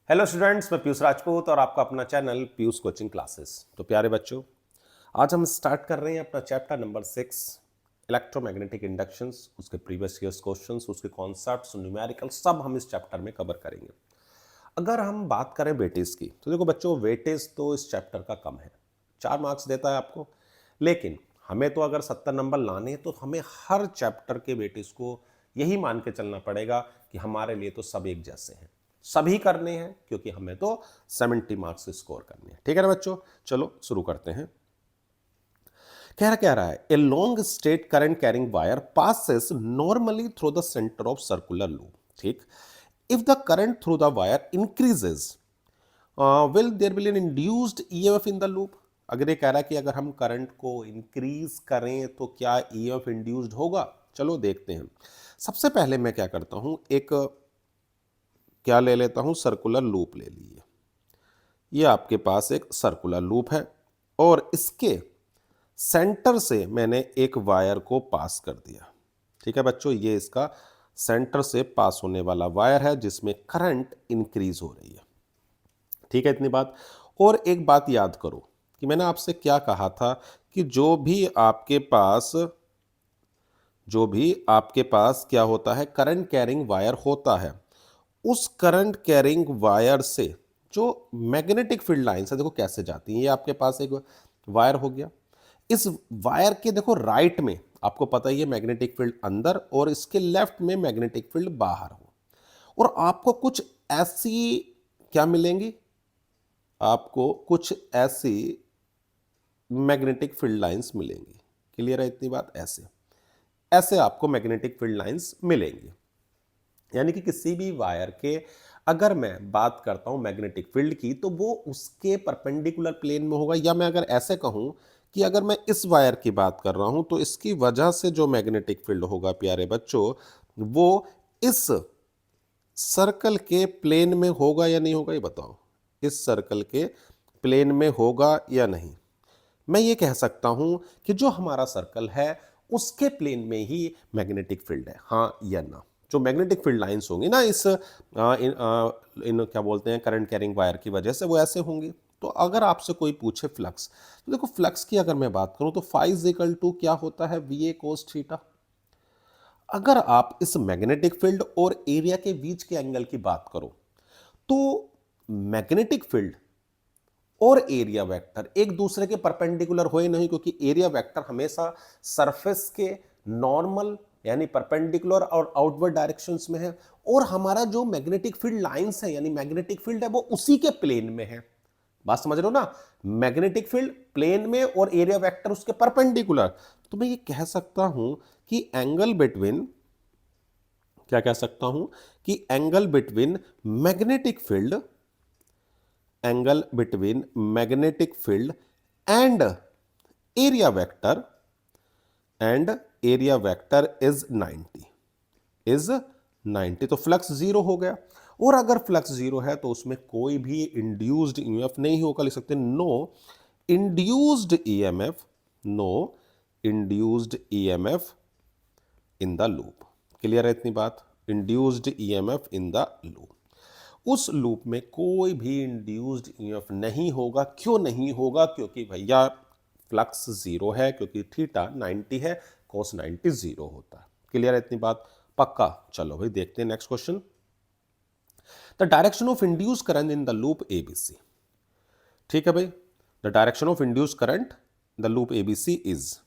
Hello students, मैं पीयूष राजपूत और आपका अपना चैनल पीयूष कोचिंग क्लासेस। तो प्यारे बच्चों, आज हम स्टार्ट कर रहे हैं अपना चैप्टर नंबर 6 इलेक्ट्रोमैग्नेटिक इंडक्शंस। उसके प्रीवियस ईयर्स क्वेश्चंस, उसके कॉन्सेप्ट्स, न्यूमेरिकल सब हम इस चैप्टर में कवर करेंगे। अगर हम बात करें वेटेज की तो देखो बच्चों, वेटेज तो इस चैप्टर का कम है, 4 मार्क्स देता है आपको। लेकिन हमें तो अगर 70 नंबर लाने हैं तो हमें हर चैप्टर के वेटेज को यही मान के चलना पड़ेगा कि हमारे लिए तो सब एक जैसे हैं, सभी करने हैं, क्योंकि हमें तो 70 मार्क्स स्कोर करने हैं। ठीक है ना बच्चों, चलो शुरू करते हैं। कह रहा है a long straight current carrying wire passes normally through the centre of circular loop. ठीक, if the current through the wire increases will there will an induced EMF in the loop. अगर ये कह रहा है कि अगर हम करंट को इंक्रीज करें तो क्या ईएमएफ इंड्यूस्ड होगा, चलो देखते हैं। सबसे पहले मैं क्या करता हूं, एक क्या ले लेता हूं, सर्कुलर लूप ले लीजिए। ये आपके पास एक सर्कुलर लूप है और इसके सेंटर से मैंने एक वायर को पास कर दिया। ठीक है बच्चों, ये इसका सेंटर से पास होने वाला वायर है जिसमें करंट इंक्रीज हो रही है। ठीक है, इतनी बात। और एक बात याद करो कि मैंने आपसे क्या कहा था कि जो भी आपके पास क्या होता है, करंट कैरिंग वायर होता है, उस करंट कैरिंग वायर से जो मैग्नेटिक फील्ड लाइंस है देखो कैसे जाती हैं। ये आपके पास एक वायर हो गया, इस वायर के देखो राइट में आपको पता ही है मैग्नेटिक फील्ड अंदर और इसके लेफ्ट में मैग्नेटिक फील्ड बाहर हो, और आपको कुछ ऐसी क्या मिलेंगी, आपको कुछ ऐसी मैग्नेटिक फील्ड लाइंस मिलेंगी। क्लियर है इतनी बात? ऐसे ऐसे आपको मैग्नेटिक फील्ड लाइंस मिलेंगी। यानी कि किसी भी वायर के अगर मैं बात करता हूं मैग्नेटिक फील्ड की तो वो उसके परपेंडिकुलर प्लेन में होगा, या मैं अगर ऐसे कहूं कि अगर मैं इस वायर की बात कर रहा हूं तो इसकी वजह से जो मैग्नेटिक फील्ड होगा प्यारे बच्चों, वो इस सर्कल के प्लेन में होगा या नहीं होगा, ये बताओ। इस सर्कल के प्लेन में होगा या नहीं? मैं ये कह सकता हूं कि जो हमारा सर्कल है उसके प्लेन में ही मैग्नेटिक फील्ड है, हाँ या ना। जो मैग्नेटिक फील्ड लाइंस होंगी ना इन क्या बोलते हैं करंट कैरिंग वायर की वजह से, वो ऐसे होंगी। तो अगर आपसे कोई पूछे फ्लक्स, तो देखो फ्लक्स की अगर मैं बात करूं तो फाई इज इक्वल टू क्या होता है, वी ए कोस थीटा। अगर आप इस मैग्नेटिक फील्ड और एरिया के बीच के एंगल की बात करो तो मैग्नेटिक फील्ड और एरिया वेक्टर एक दूसरे के परपेंडिकुलर होए नहीं, क्योंकि एरिया वेक्टर हमेशा सरफेस के नॉर्मल यानी परपेंडिकुलर और आउटवर्ड डायरेक्शंस में है, और हमारा जो मैग्नेटिक फील्ड लाइंस है यानी मैग्नेटिक फील्ड है वो उसी के प्लेन में है। बात समझ रहे हो ना? मैग्नेटिक फील्ड प्लेन में और एरिया वेक्टर उसके परपेंडिकुलर। तो मैं ये कह सकता हूं कि एंगल बिटवीन, क्या कह सकता हूं कि angle between magnetic field, angle between magnetic field and area vector is 90, is 90। तो फ्लक्स जीरो हो गया, और अगर फ्लक्स जीरो है तो उसमें कोई भी इंड्यूस्ड ईएमएफ नहीं होगा। लिख सकते no induced EMF, no induced EMF in the loop. Clear है इतनी बात? Induced EMF in the loop, उस लूप में कोई भी इंड्यूस्ड ईएमएफ नहीं होगा। क्यों नहीं होगा? क्योंकि भैया फ्लक्स जीरो है, क्योंकि थीटा 90 है, कोस 90 जीरो होता है। क्लियर है इतनी बात? पक्का। चलो भाई देखते हैं next question. The direction of induce current in the loop ABC. ठीक है भाई, the direction of induce current the loop ABC is,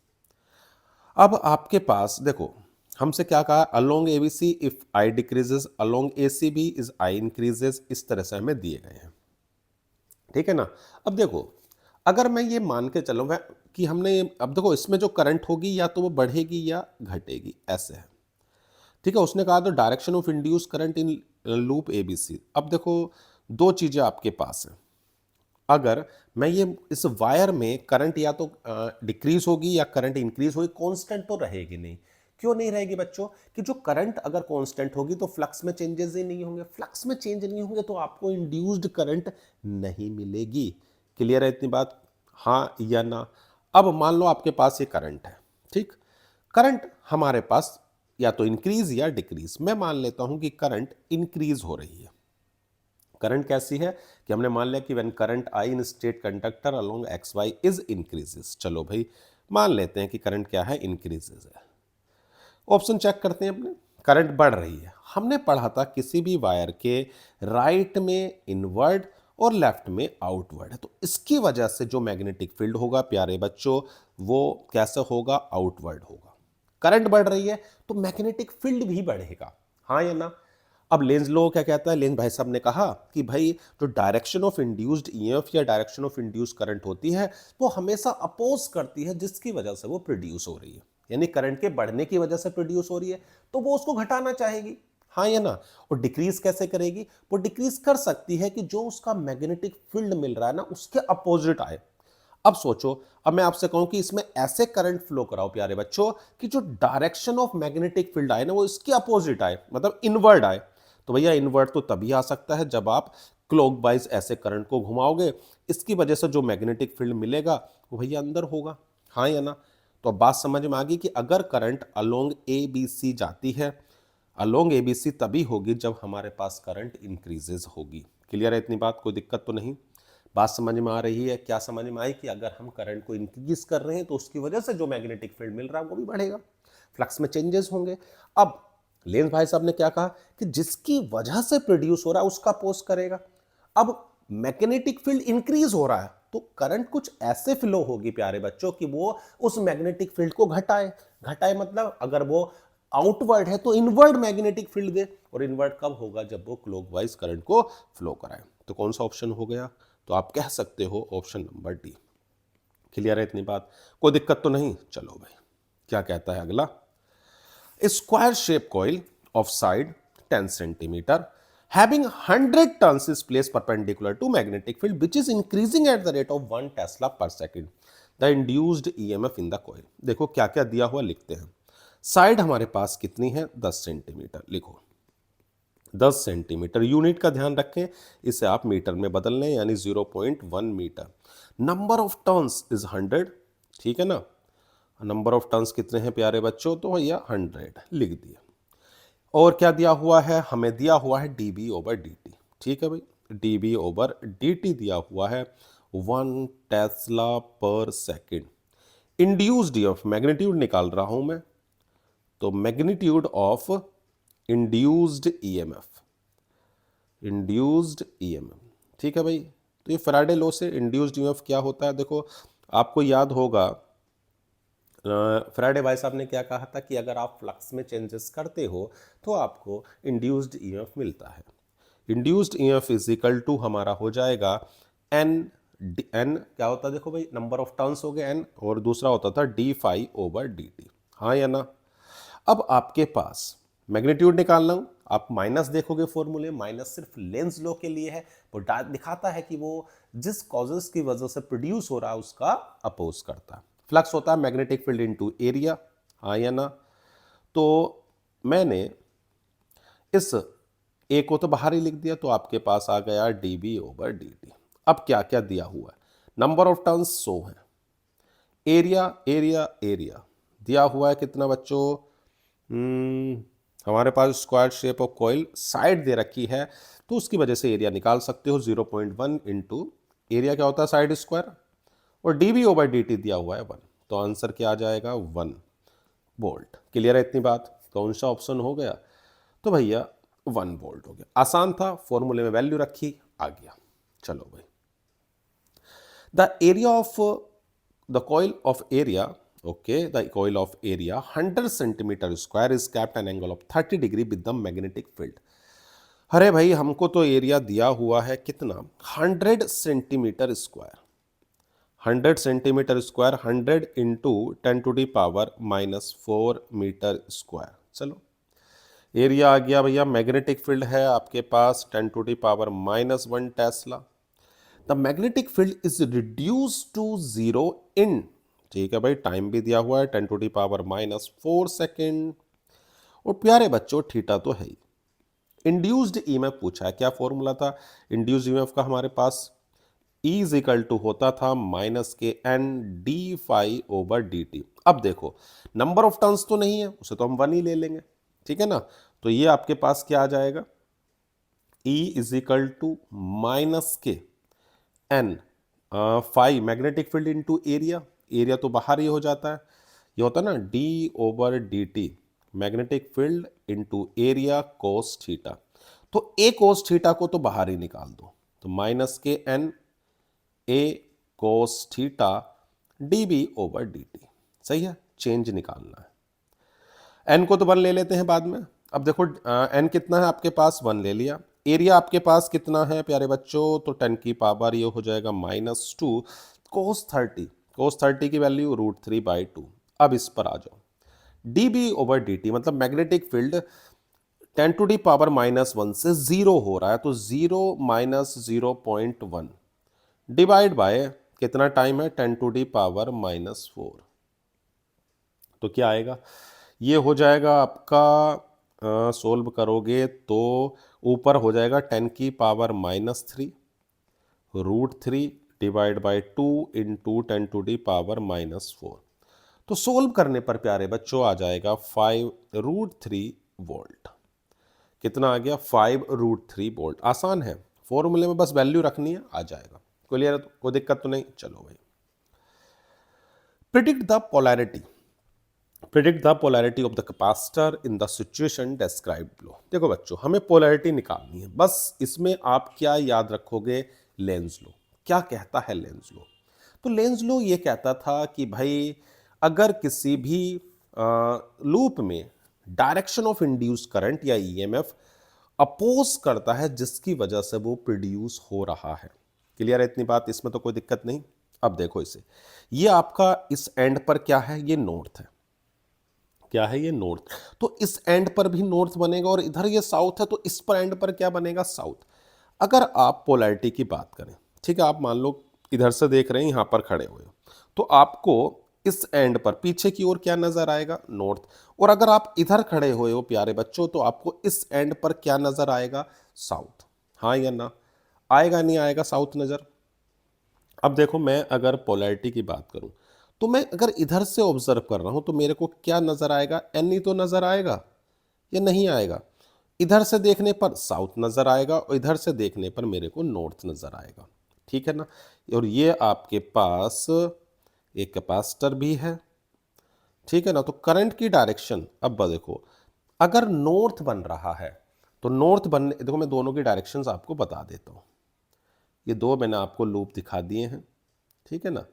अब आपके पास देखो हमसे क्या कहा, along ABC if I decreases along ACB is I increases, इस तरह से हमें दिए गए हैं। ठीक है ना? अब देखो अगर मैं ये मान के चलूँ कि हमने, अब देखो इसमें जो करंट होगी या तो वो बढ़ेगी या घटेगी, ऐसे है। ठीक है, उसने कहा तो direction of induce current in loop ABC. अब देखो दो चीजें आपके पास हैं। अगर मैं ये इस वायर में करंट या तो डिक्रीज होगी या करंट इंक्रीज होगी, कांस्टेंट तो रहेगी नहीं। क्यों नहीं रहेगी बच्चों? कि जो करंट अगर कांस्टेंट होगी तो फ्लक्स में चेंजेस ही नहीं होंगे, फ्लक्स में चेंज नहीं होंगे तो आपको इंड्यूस्ड करंट नहीं मिलेगी। क्लियर है इतनी बात? हाँ या ना? अब मान लो आपके पास ये करंट है, ठीक, करंट हमारे पास या तो इंक्रीज या डिक्रीज, मैं मान लेता हूं कि करंट इंक्रीज हो रही है। करंट कैसी है कि हमने मान लिया कि when current I in straight conductor along X Y is increases. चलो भाई मान लेते हैं कि करंट क्या है, इंक्रीजेस है। ऑप्शन चेक करते हैं अपने, करंट बढ़ रही है। हमने पढ़ा था किसी भी वायर के राइट में इनवर्ड और लेफ्ट में आउटवर्ड है, तो इसकी वजह से जो मैग्नेटिक फील्ड होगा प्यारे बच्चों वो कैसे होगा, आउटवर्ड होगा। करंट बढ़ रही है तो मैग्नेटिक फील्ड भी बढ़ेगा, हाँ या ना। अब लेंज लॉ क्या कहता है, लेंज भाई साहब ने कहा कि भाई जो डायरेक्शन ऑफ इंड्यूस्ड ईएमएफ या डायरेक्शन ऑफ इंड्यूस्ड करंट होती है वो हमेशा अपोज करती है जिसकी वजह से वो प्रोड्यूस हो रही है, यानी करंट के बढ़ने की वजह से प्रोड्यूस हो रही है तो वो उसको घटाना चाहेगी, हाँ या ना। और डिक्रीज कैसे करेगी, वो डिक्रीज कर सकती है कि जो उसका मैग्नेटिक फील्ड मिल रहा है ना उसके अपोजिट आए। अब सोचो, अब मैं आपसे कहूं कि इसमें ऐसे करंट फ्लो कराओ प्यारे बच्चों कि जो डायरेक्शन ऑफ मैग्नेटिक फील्ड आए ना वो इसके अपोजिट आए, मतलब इनवर्ड आए। तो भैया इनवर्ट तो तभी आ सकता है जब आप क्लॉकवाइज ऐसे करंट को घुमाओगे, इसकी वजह से जो मैग्नेटिक फील्ड मिलेगा वो भैया अंदर होगा, हाँ या ना। तो अब बात समझ में आ गई कि अगर current along A B C जाती है, अलोंग ए बी सी तभी होगी जब हमारे पास करंट इंक्रीजेज होगी। क्लियर है इतनी बात, कोई दिक्कत तो नहीं, बात समझ में आ रही है। क्या समझ में आई कि अगर हम करंट को इंक्रीज कर रहे हैं तो उसकी वजह से जो मैग्नेटिक फील्ड मिल रहा है वो भी बढ़ेगा, फ्लक्स में चेंजेस होंगे। अब लेंस भाई साहब ने क्या कहा कि जिसकी वजह से प्रोड्यूस हो रहा है उसका अपोज करेगा। अब मैग्नेटिक फील्ड इंक्रीज हो रहा है तो करंट कुछ ऐसे फ्लो होगी प्यारे बच्चों कि वो उस मैग्नेटिक फील्ड को घटाए, घटाए मतलब अगर वो आउटवर्ड है तो इनवर्ड मैग्नेटिक फील्ड दे, और इनवर्ड कब होगा, जब वो क्लॉकवाइज करंट को फ्लो कराए। तो कौन सा ऑप्शन हो गया, तो आप कह सकते हो ऑप्शन नंबर डी। क्लियर है इतनी बात, कोई दिक्कत तो नहीं। चलो भाई क्या कहता है अगला, square shape coil of side 10 centimetre having 100 turns is placed perpendicular to magnetic field which is increasing at the rate of 1 Tesla per second. The induced EMF in the coil. देखो क्या क्या दिया हुआ लिखते हैं। साइड हमारे पास कितनी है, 10 सेंटीमीटर, लिखो 10 सेंटीमीटर, यूनिट का ध्यान रखें, इसे आप मीटर में बदल लें यानी 0.1 metre. Number of turns is 100, ठीक है ना। नंबर ऑफ टर्न्स कितने हैं प्यारे बच्चों, तो भैया 100 लिख दिया। और क्या दिया हुआ है, हमें दिया हुआ है dB ओवर dt, ठीक है भाई, dB ओवर dt दिया हुआ है 1 टेस्ला पर सेकेंड। इंड्यूस्ड EMF मैग्नीट्यूड निकाल रहा हूं मैं, तो magnitude of induced EMF, induced EMF, ठीक है भाई। तो ये फैराडे लॉ से इंड्यूस्ड EMF क्या होता है, देखो आपको याद होगा फैराडे भाई साहब ने क्या कहा था कि अगर आप फ्लक्स में चेंजेस करते हो तो आपको इंड्यूस्ड EMF मिलता है। Induced EMF is equal to हमारा हो जाएगा एन, एन क्या होता है देखो भाई, नंबर ऑफ टर्न्स हो गए एन, और दूसरा होता था d phi over D t, हाँ या ना। अब आपके पास मैग्नीट्यूड निकालना हूं, आप माइनस देखोगे फॉर्मूले, माइनस सिर्फ लेंस लॉ के लिए है, वो दिखाता है कि वो जिस कॉजेस की वजह से प्रोड्यूस हो रहा है उसका अपोज करता है। फ्लक्स होता है मैग्नेटिक फील्ड इनटू एरिया, हाँ या ना। तो मैंने इस ए को तो बाहर ही लिख दिया, तो आपके पास आ गया dB ओवर dt। अब क्या क्या दिया हुआ है, नंबर ऑफ टर्न्स 100 है, एरिया एरिया एरिया दिया हुआ है कितना बच्चों, हमारे पास square shape of coil side दे रखी है तो उसकी वजह से एरिया निकाल सकते हो 0.1 इंटू एरिया क्या होता है साइड स्क्वायर, और dB ओवर dt दिया हुआ है 1, तो आंसर क्या आ जाएगा 1 वोल्ट। क्लियर है इतनी बात, कौन सा ऑप्शन हो गया, तो भैया 1 वोल्ट हो गया, आसान था, फॉर्मूले में वैल्यू रखी आ गया। चलो भाई, the area of the coil of area, okay, the coil of area 100 centimetre square is kept an angle of 30 degree with the magnetic field. अरे भाई हमको तो एरिया दिया हुआ है कितना, 100 centimetre square, 100 centimetre square 100 into 10 to the power -4 metre square. चलो area आ गया भैया, मैग्नेटिक फील्ड है आपके पास 10 to the power -1 tesla. The magnetic field is reduce to 0 in, ठीक है भाई, टाइम भी दिया हुआ है 10 टू दी पावर -4 सेकेंड। और प्यारे बच्चों थीटा तो है ही। इंड्यूस्ड EMF पूछा है, क्या फॉर्मूला था इंड्यूस्ड EMF का हमारे पास, E इज इक्वल टू होता था -kn d phi over D t. अब देखो नंबर ऑफ टर्न्स तो नहीं है, उसे तो हम 1 ही ले लेंगे, ठीक है ना। तो ये आपके पास क्या आ जाएगा E is equal to minus K N, five magnetic field into area, area तो बाहर ही हो जाता है, ये होता है ना d/dt, magnetic field into area cos theta. तो ए कोस थीटा को तो बाहर ही निकाल दो, तो minus K N A cos theta dB/dt। सही है, चेंज निकालना है। एन को तो वन ले लेते हैं बाद में। अब देखो एन कितना है आपके पास, वन ले लिया। एरिया आपके पास कितना है प्यारे बच्चों, तो 10 की पावर ये हो जाएगा -2 कोस 30, कोस 30 की वैल्यू √3/2। अब इस पर आ जाओ, dB/dt मतलब मैग्नेटिक फील्ड 10⁻⁻1 से जीरो हो रहा है, तो 0 माइनस 0.1 डिवाइड बाय कितना टाइम है, 10⁻⁻4। तो क्या आएगा, ये हो जाएगा आपका, सोल्व करोगे तो ऊपर हो जाएगा 10 की पावर -3 √3 डिवाइड बाय 2 इंटू 10⁻⁻4। तो सोल्व करने पर प्यारे बच्चों आ जाएगा 5√3 वोल्ट। कितना आ गया, 5√3 वोल्ट। आसान है, फॉर्मूले में बस वैल्यू रखनी है, आ जाएगा। क्लियर है, कोई दिक्कत तो नहीं। चलो भाई, predict the polarity, predict the polarity of the capacitor in the situation described below. देखो बच्चों, हमें पोलैरिटी निकालनी है, बस इसमें आप क्या याद रखोगे, लेंज लो। क्या कहता है लेंज लो, तो लेंज लो ये कहता था कि भाई अगर किसी भी लूप में डायरेक्शन ऑफ इंड्यूस करंट या ईएमएफ अपोज करता है जिसकी वजह से वो प्रोड्यूस हो रहा है। क्लियर है इतनी बात, इसमें तो कोई दिक्कत नहीं। अब देखो इसे, ये आपका इस एंड पर क्या है, ये नॉर्थ है, क्या है ये नॉर्थ, तो इस एंड पर भी नॉर्थ बनेगा, और इधर ये साउथ है, तो इस पर एंड पर क्या बनेगा, साउथ। अगर आप पोलैरिटी की बात करें, ठीक है, आप मान लो इधर से देख रहे हैं, यहां पर खड़े हुए हो, तो आपको इस एंड पर पीछे की ओर क्या नजर आएगा, नॉर्थ। और अगर आप इधर खड़े हुए हो प्यारे बच्चों, तो आपको इस एंड पर क्या नजर आएगा, साउथ। हाँ या ना, आएगा नहीं आएगा साउथ नजर। अब देखो, मैं अगर पोलैरिटी की बात करूं, तो मैं अगर इधर से ऑब्जर्व कर रहा हूं, तो मेरे को क्या नजर आएगा, एन ही तो नजर आएगा, या नहीं आएगा। इधर से देखने पर साउथ नजर आएगा, और इधर से देखने पर मेरे को नॉर्थ नजर आएगा। ठीक है ना, और ये आपके पास एक कैपेसिटर भी है, ठीक है ना। तो करंट की डायरेक्शन, अब देखो, अगर नॉर्थ बन रहा है, तो नॉर्थ बनने, देखो मैं दोनों की डायरेक्शंस आपको बता देता हूं। ये दो मैंने आपको लूप दिखा दिए हैं, ठीक है ना।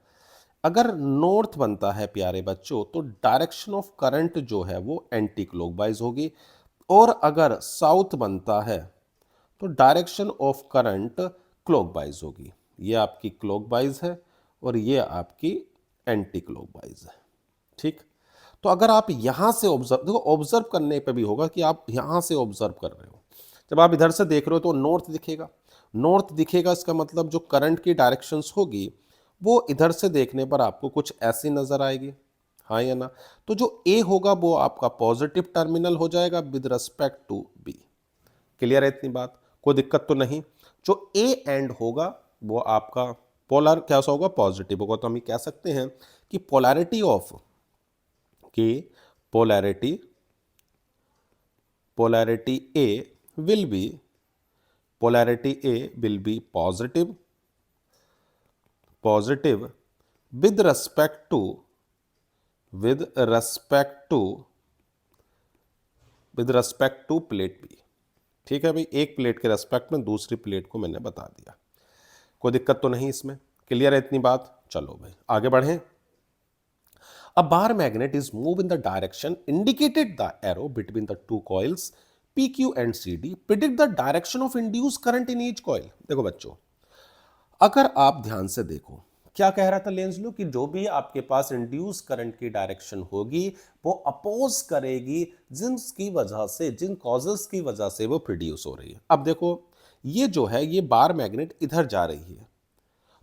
अगर नॉर्थ बनता है प्यारे बच्चों, तो डायरेक्शन ऑफ करंट जो है वो एंटी क्लॉकवाइज होगी, और अगर साउथ बनता है तो डायरेक्शन ऑफ करंट क्लॉकवाइज होगी। ये आपकी क्लॉकवाइज है, और ये आपकी एंटी क्लॉकवाइज है, ठीक। तो अगर आप यहां से ऑब्जर्व, देखो ऑब्जर्व करने पे भी होगा कि आप यहां से ऑब्जर्व कर रहे हो, जब आप इधर से देख रहे हो तो नॉर्थ दिखेगा, नॉर्थ दिखेगा, इसका मतलब जो करंट की डायरेक्शंस होगी वो इधर से देखने पर आपको कुछ ऐसी नजर आएगी। हाँ या ना, तो जो ए होगा वो आपका पॉजिटिव टर्मिनल हो जाएगा with respect to B. Clear है इतनी बात, कोई दिक्कत तो नहीं। जो ए एंड होगा वो आपका पोलर कैसा होगा, पॉजिटिव होगा। तो हम ये कह सकते हैं कि पोलैरिटी ऑफ कि polarity polarity A will be polarity A will be positive with respect to with respect to with respect to plate B। ठीक है भाई, एक प्लेट के रेस्पेक्ट में दूसरी प्लेट को मैंने बता दिया, कोई दिक्कत तो नहीं इसमें। क्लियर है इतनी बात, चलो भाई आगे बढ़ें। A bar magnet is moved in the direction indicated the arrow between the two coils PQ and CD. Predict the direction of induced current in each coil। देखो बच्चों, अगर आप ध्यान से देखो, क्या कह रहा था लेंज लो, कि जो भी आपके पास इंड्यूस करंट की डायरेक्शन होगी वो अपोज करेगी जिनकी वजह से, जिन कॉजेस की वजह से वो प्रोड्यूस हो रही है। अब देखो, ये जो है ये बार मैग्नेट इधर जा रही है,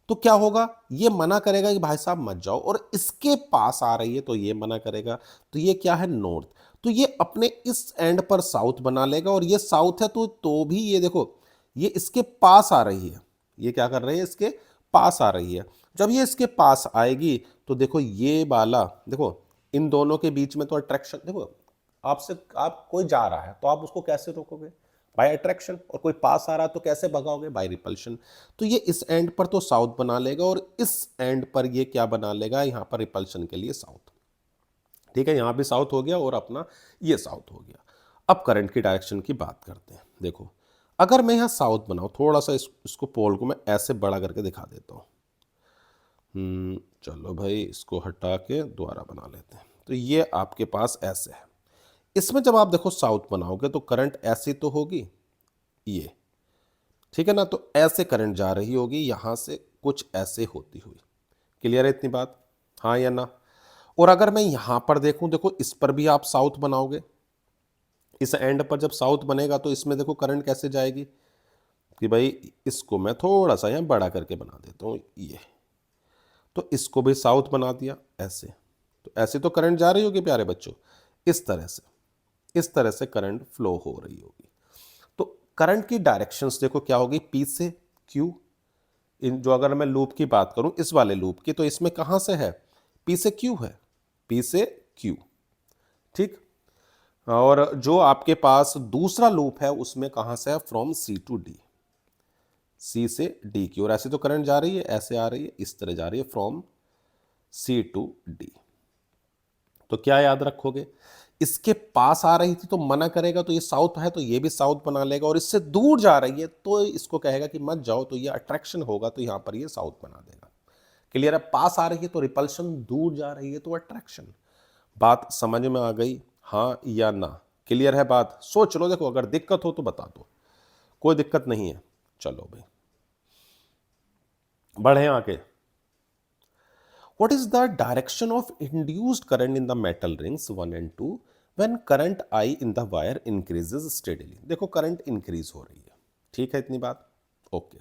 तो क्या होगा, ये मना करेगा कि भाई साहब मत जाओ, और इसके पास आ रही है तो ये मना करेगा। तो ये क्या है, नॉर्थ, तो ये अपने इस एंड पर साउथ बना लेगा, और ये साउथ है तो भी ये देखो, ये इसके पास आ रही है, ये क्या कर रही है, इसके पास आ रही है। जब ये इसके पास आएगी तो देखो ये वाला, देखो इन दोनों के बीच में तो अट्रैक्शन, देखो आपसे, आप कोई जा रहा है तो आप उसको कैसे रोकोगे, बाय अट्रैक्शन, और कोई पास आ रहा तो कैसे भगाओगे, बाय रिपल्शन। तो ये इस एंड पर तो साउथ बना लेगा और इस एंड पर ये क्या बना लेगा, यहां पर रिपल्शन के लिए साउथ। ठीक है, यहां भी साउथ हो गया और अपना ये साउथ हो गया। अब करंट की डायरेक्शन की बात करते हैं। देखो, अगर मैं यहां साउथ बनाऊं, थोड़ा सा इसको पोल को मैं ऐसे बड़ा करके दिखा देता हूं। चलो भाई, इसको हटा के दोबारा बना लेते हैं। तो ये आपके पास ऐसे है। इसमें जब आप देखो साउथ बनाओगे तो करंट ऐसी तो होगी, ये, ठीक है ना, तो ऐसे करंट जा रही होगी यहां से, कुछ ऐसे होती हुई। क्लियर है इतनी बात, हाँ या ना। और अगर मैं यहां पर देखूं, देखो इस पर भी आप साउथ बनाओगे, इस एंड पर जब साउथ बनेगा तो इसमें देखो करंट कैसे जाएगी, कि भाई इसको मैं थोड़ा सा यहां बड़ा करके बना देता हूं, ये, तो इसको भी साउथ बना दिया ऐसे। तो ऐसे तो करंट जा रही होगी प्यारे बच्चों, इस तरह से, इस तरह से करंट फ्लो हो रही होगी। तो करंट की डायरेक्शंस देखो क्या होगी, पी से क्यू। इन जो, अगर मैं लूप की बात करूं, इस वाले लूप की, तो इसमें कहां से है, पी से क्यू है, पी से क्यू। ठीक, और जो आपके पास दूसरा लूप है उसमें कहां से है, फ्रॉम सी टू डी, सी से डी की। और ऐसे तो करंट जा रही है, ऐसे आ रही है, इस तरह जा रही है, फ्रॉम सी टू डी। तो क्या याद रखोगे, इसके पास आ रही थी तो मना करेगा, तो ये साउथ है तो ये भी साउथ बना लेगा, और इससे दूर जा रही है तो इसको कहेगा कि मत जाओ, तो ये अट्रैक्शन होगा, तो यहां पर ये साउथ बना देगा। क्लियर है, पास आ रही है तो रिपल्शन, दूर जा रही है तो अट्रैक्शन। बात समझ में आ गई, हाँ या ना। क्लियर है बात, सोच लो, देखो अगर दिक्कत हो तो बता दो, कोई दिक्कत नहीं है। चलो भाई, बढ़े आगे। What is the direction of induced current in the metal rings 1 and 2 when current I in the wire increases steadily? देखो करंट इंक्रीज हो रही है, ठीक है इतनी बात, ओके।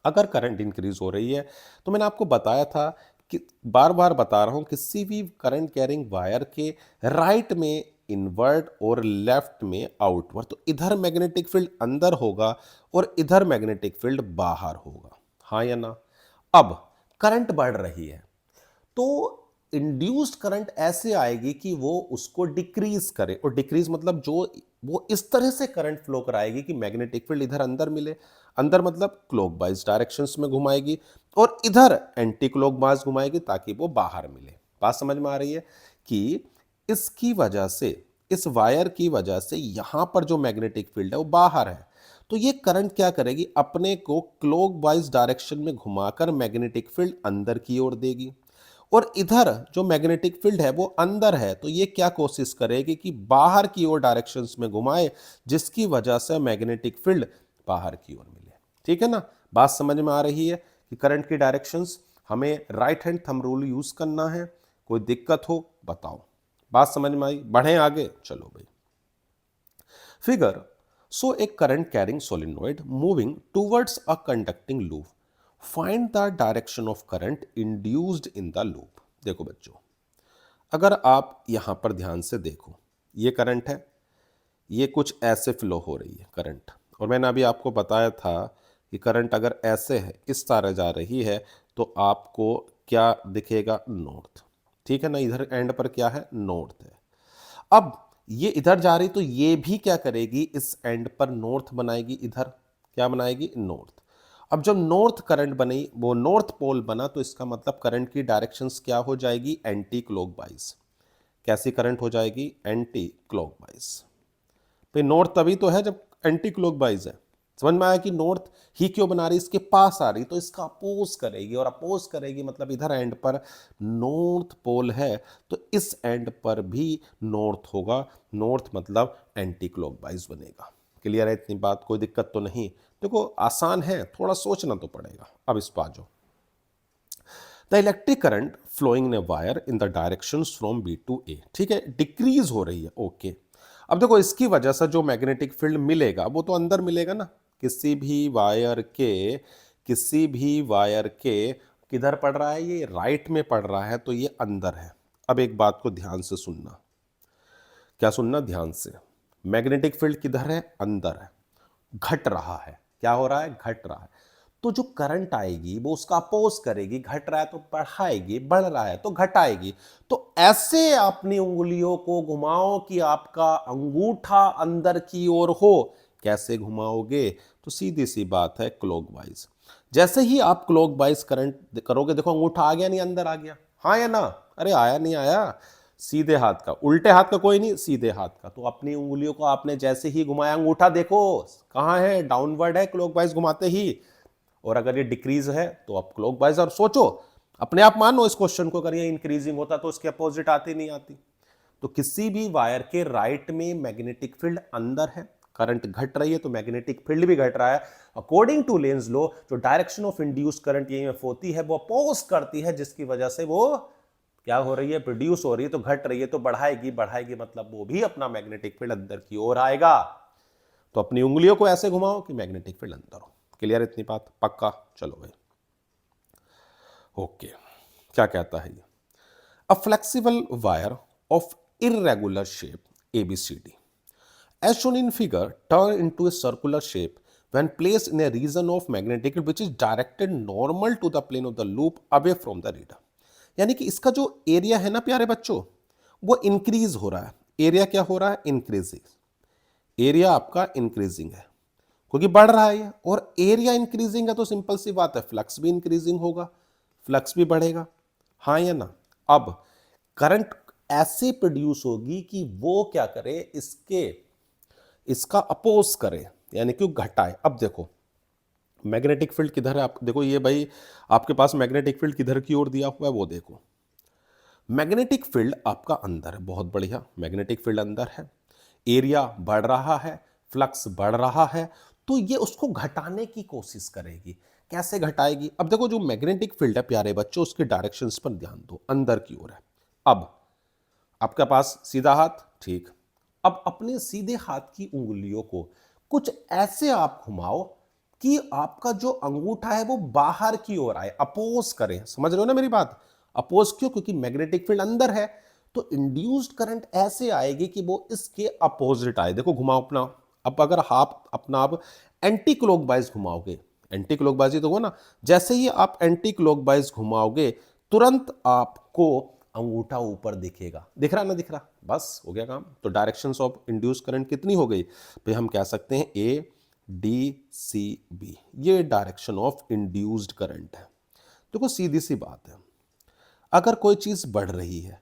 अगर करंट इंक्रीज हो रही है तो मैंने आपको बताया था कि, बार बार बता रहा हूं, किसी भी करंट कैरिंग वायर के राइट में इनवर्ट और लेफ्ट में आउटवर्ड, तो इधर मैग्नेटिक फील्ड अंदर होगा और इधर मैग्नेटिक फील्ड बाहर होगा, हाँ या ना। अब करंट बढ़ रही है तो इंड्यूस्ड करंट ऐसे आएगी कि वो उसको डिक्रीज करे, और डिक्रीज मतलब जो, वो इस तरह से करंट फ्लो कराएगी कि मैग्नेटिक फील्ड इधर अंदर मिले, अंदर मतलब क्लॉकवाइज डायरेक्शंस में घुमाएगी, और इधर एंटी क्लॉकवाइज घुमाएगी ताकि वो बाहर मिले। बात समझ में आ रही है कि इसकी वजह से, इस वायर की वजह से यहां पर जो मैग्नेटिक फील्ड है वो बाहर है, तो ये करंट क्या करेगी, अपने को क्लॉकवाइज डायरेक्शन में घुमाकर मैग्नेटिक फील्ड अंदर की ओर देगी, और इधर जो मैग्नेटिक फील्ड है वो अंदर है, तो ये क्या कोशिश करेगी कि बाहर की ओर डायरेक्शंस में घुमाए, जिसकी वजह से मैग्नेटिक फील्ड बाहर की ओर मिले। ठीक है ना, बात समझ में आ रही है कि करंट की डायरेक्शंस हमें right hand thumb rule use करना है, कोई दिक्कत हो बताओ। बात समझ में आई, बढ़े आगे, चलो भाई। Figure, so A current carrying solenoid moving towards a conducting loop, find the direction of current induced in the loop. देखो बच्चों, अगर आप यहां पर ध्यान से देखो, ये करंट है, ये कुछ ऐसे फ्लो हो रही है करंट, और मैंने अभी आपको बताया था कि करंट अगर ऐसे है, इस तरह जा रही है, तो आपको क्या दिखेगा, नॉर्थ। ठीक है ना, इधर एंड पर क्या है, नॉर्थ है। अब ये इधर जा रही तो ये भी क्या करेगी, इस एंड पर नॉर्थ बनाएगी, इधर क्या बनाएगी, नॉर्थ। अब जब नॉर्थ करंट बनी, वो नॉर्थ पोल बना, तो इसका मतलब करंट की डायरेक्शंस क्या हो जाएगी, एंटी क्लॉकवाइज। कैसी करंट हो जाएगी, एंटी क्लॉकवाइज। भाई नॉर्थ तभी तो है जब एंटी क्लॉकवाइज है। समझ में आया कि नॉर्थ ही क्यों बना रही, इसके पास आ रही तो इसका अपोज करेगी, और अपोज करेगी मतलब इधर एंड पर नॉर्थ पोल है तो इस एंड पर भी नॉर्थ होगा, नॉर्थ मतलब एंटी क्लॉकवाइज बनेगा। क्लियर है इतनी बात, कोई दिक्कत तो नहीं। देखो आसान है, थोड़ा सोचना तो पड़ेगा। अब इस पर जो the electric current flowing in a wire in the direction from B to A, ठीक है, डिक्रीज हो रही है, ओके। अब देखो इसकी वजह से जो मैग्नेटिक फील्ड मिलेगा वो तो अंदर मिलेगा ना, किसी भी वायर के, किसी भी वायर के किधर पड़ रहा है, ये राइट में पड़ रहा है, तो ये अंदर है। अब एक बात को ध्यान से सुनना, क्या सुनना ध्यान से, मैग्नेटिक फील्ड किधर है, अंदर है, घट रहा है, क्या हो रहा है, घट रहा है। तो जो करंट आएगी वो उसका अपोज करेगी, घट रहा है तो बढ़ाएगी, बढ़ रहा है तो घटाएगी। तो ऐसे अपनी उंगलियों को घुमाओ कि आपका अंगूठा अंदर की ओर हो। कैसे घुमाओगे? तो सीधी सी बात है, क्लॉकवाइज। जैसे ही आप क्लॉकवाइज करंट करोगे, देखो अंगूठा आ गया नहीं, अंदर आ गया, हाँ या ना? अरे आया नहीं आया? सीधे हाथ का, उल्टे हाथ का कोई नहीं, सीधे हाथ का। तो अपनी उंगलियों को आपने जैसे ही घुमाया, अंगूठा देखो कहां है, डाउनवर्ड है क्लॉकवाइज घुमाते ही। और अगर ये डिक्रीज है तो आप क्लॉकवाइज। और सोचो, अपने आप मानो इस क्वेश्चन को, अगर ये इंक्रीजिंग होता तो उसके अपोजिट आती नहीं आती। तो किसी भी वायर के राइट में मैग्नेटिक फील्ड अंदर है, करंट घट रही है तो मैग्नेटिक फील्ड भी घट रहा है। अकॉर्डिंग टू लेंज लॉ, जो direction of induce current EMF होती है वो अपोज करती है, जिसकी वजह से वो क्या हो रही है, प्रोड्यूस हो रही है। तो घट रही है तो बढ़ाएगी, बढ़ाएगी मतलब वो भी अपना मैग्नेटिक फील्ड अंदर की ओर आएगा। तो अपनी उंगलियों को ऐसे घुमाओ कि मैग्नेटिक फील्ड अंदर हो। क्लियर इतनी बात? पक्का? चलो भाई, ओके। क्या कहता है ये? A flexible wire of irregular shape ABCD, as shown in figure, turn into a circular shape when placed in a region of magnetic field which is directed normal to the plane of the loop away from the reader। यानी कि इसका जो area है ना प्यारे बच्चों, वो increase हो रहा है। एरिया क्या हो रहा है? इंक्रीजिंग। एरिया आपका इंक्रीजिंग है क्योंकि बढ़ रहा है ये, और एरिया इंक्रीजिंग है तो सिंपल सी बात है, फ्लक्स भी इंक्रीजिंग होगा, फ्लक्स भी बढ़ेगा, हाँ या ना? अब करंट ऐसे प्रोड्यूस होगी कि वो क्या करे, इसका अपोज करे, यानी कि घटाए। अब देखो मैग्नेटिक फील्ड किधर है, आप देखो ये भाई, आपके पास मैग्नेटिक फील्ड किधर की ओर दिया हुआ है वो देखो। मैग्नेटिक फील्ड आपका अंदर है, बहुत बढ़िया, मैग्नेटिक फील्ड अंदर है, एरिया बढ़ रहा है, फ्लक्स बढ़ रहा है, तो ये उसको घटाने की कोशिश करेगी। कैसे घटाएगी? अब देखो जो मैग्नेटिक फील्ड है प्यारे बच्चों, उसके डायरेक्शंस पर ध्यान दो, अंदर की ओर है। अब आपके पास सीधा हाथ, ठीक। अब अपने सीधे हाथ की उंगलियों को कुछ ऐसे आप घुमाओ कि आपका जो अंगूठा है वो बाहर की ओर आए, अपोज करें। समझ रहे हो ना मेरी बात? अपोज क्यों? क्योंकि मैग्नेटिक फील्ड अंदर है, तो इंड्यूस्ड करंट ऐसे आएगी कि वो इसके अपोजिट आए। देखो घुमाओ अपना। अब अगर आप अपना आप एंटी क्लॉकवाइज घुमाओगे, एंटी क्लॉकवाइज ही तो हुआ ना, जैसे ही आप एंटी क्लॉकवाइज घुमाओगे तुरंत आपको अंगूठा ऊपर दिखेगा। दिख रहा ना? दिख रहा, बस हो गया काम। तो डायरेक्शंस ऑफ इंड्यूस करंट कितनी हो गई भाई? हम कह सकते हैं ए डी सी बी, ये डायरेक्शन ऑफ इंड्यूस्ड करंट है। देखो सीधी सी बात है, अगर कोई चीज बढ़ रही है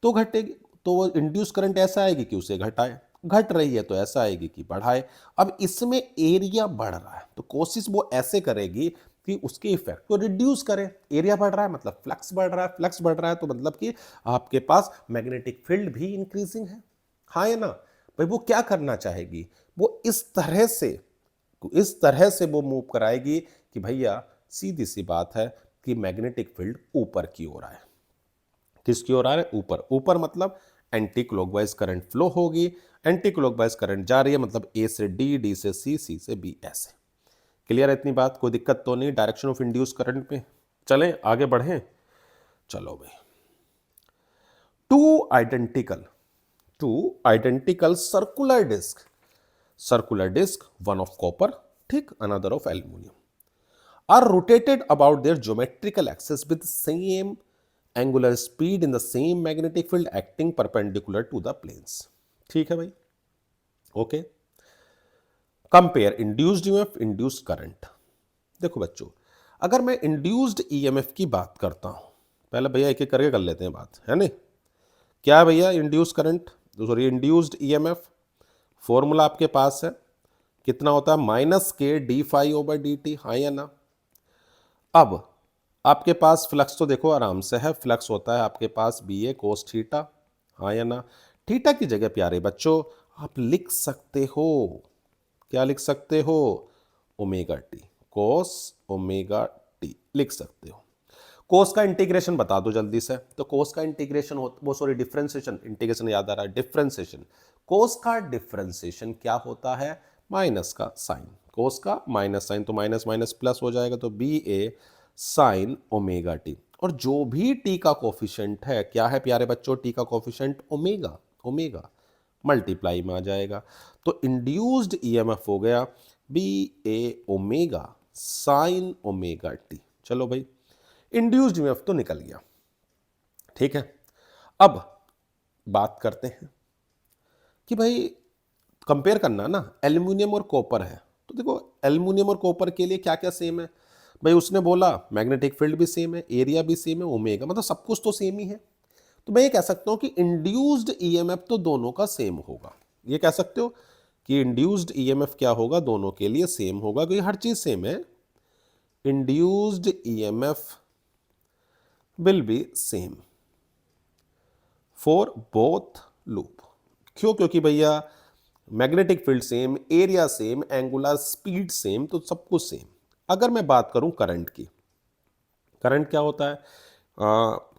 तो घटेगी, तो वो इंड्यूस करंट ऐसा आएगी कि उसे घटाए, घट रही है तो ऐसा आएगी कि बढ़ाए। अब इसमें एरिया बढ़ रहा है तो कोशिश वो ऐसे करेगी कि उसके इफेक्ट को रिड्यूस करे। एरिया बढ़ रहा है मतलब फ्लक्स बढ़ रहा है, फ्लक्स बढ़ रहा है तो मतलब कि आपके पास मैग्नेटिक फील्ड भी इंक्रीजिंग है, हाँ या ना? भाई वो क्या करना चाहेगी, वो इस तरह से वो मूव कराएगी कि भैया सीधी सी बात है कि मैग्नेटिक फील्ड ऊपर की ओर आए। किसकी ओर आ रहा है? ऊपर। ऊपर मतलब एंटी क्लॉकवाइज करंट फ्लो होगी, एंटी क्लॉकवाइज करंट जा रही है मतलब ए से डी, डी से सी, सी से बी, ऐसे। क्लियर है इतनी बात? कोई दिक्कत तो नहीं डायरेक्शन ऑफ इंड्यूस करंट पे? चलें आगे बढ़ें। चलो भाई, two identical circular disc, one of copper, ठीक, another of aluminium, are rotated about their geometrical axis with same angular speed in the same magnetic field acting perpendicular to the planes। ठीक है भाई, okay. Compare induced EMF, induced current. देखो बच्चों, अगर मैं induced EMF की बात करता हूं, पहले भैया एक एक करके कर लेते हैं बात, है नहीं? क्या है भैया induced current, sorry induced EMF? Formula आपके पास है, कितना होता है? Minus K D phi over D t, हाँ या ना? अब आपके पास फ्लक्स तो देखो आराम से है, फ्लक्स होता है आपके पास बी ए कोस थीटा, हाँ या ना? थीटा की जगह प्यारे बच्चों आप लिख सकते हो, क्या लिख सकते हो? ओमेगा टी, कोस ओमेगा टी लिख सकते हो। कोस का इंटीग्रेशन बता दो जल्दी से। तो कोस का इंटीग्रेशन वो सॉरी डिफरेंशिएशन, इंटीग्रेशन याद आ रहा है, डिफरेंशिएशन। कोस का डिफरेंशिएशन क्या होता है? माइनस का साइन, कोस का माइनस साइन, तो माइनस माइनस प्लस हो जाएगा, तो बी ए साइन ओमेगा टी। और जो भी टी का कोफिशिएंट है, क्या है प्यारे बच्चों? टी का कोफिशिएंट ओमेगा, ओमेगा मल्टीप्लाई में आ जाएगा। तो इंड्यूस्ड ईएमएफ हो गया बी ए ओमेगा साइन ओमेगा टी। चलो भाई, इंड्यूस्ड ईएमएफ तो निकल गया, ठीक है। अब बात करते हैं कि भाई कंपेयर करना ना, एल्यूमिनियम और कॉपर है, तो देखो एल्यूमिनियम और कॉपर के लिए क्या क्या सेम है भाई। उसने बोला मैग्नेटिक फील्ड भी सेम है, एरिया भी सेम है, ओमेगा, मतलब सब कुछ तो सेम ही है। तो मैं ये कह सकता हूं कि इंड्यूस्ड ईएमएफ तो दोनों का सेम होगा। ये कह सकते हो कि इंड्यूस्ड ईएमएफ क्या होगा, दोनों के लिए सेम होगा, क्योंकि हर चीज सेम है। Induced EMF will be same for both loop. क्यों? क्योंकि भैया magnetic field same, area same, angular speed same, तो सब कुछ सेम। अगर मैं बात करूं करंट की, करंट क्या होता है?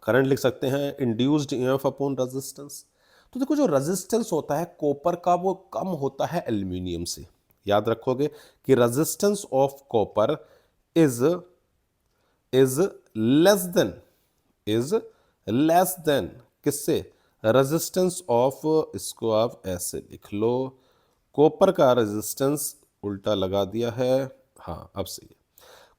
करंट लिख सकते हैं इंड्यूस्ड ईएमएफ अपॉन रेजिस्टेंस। तो देखो जो रेजिस्टेंस होता है कॉपर का वो कम होता है एल्यूमिनियम से। याद रखोगे कि resistance of copper is is less than, is less than किससे? रेजिस्टेंस ऑफ, इसको आप ऐसे लिख लो, कॉपर का रेजिस्टेंस उल्टा लगा दिया है, हाँ अब सही है।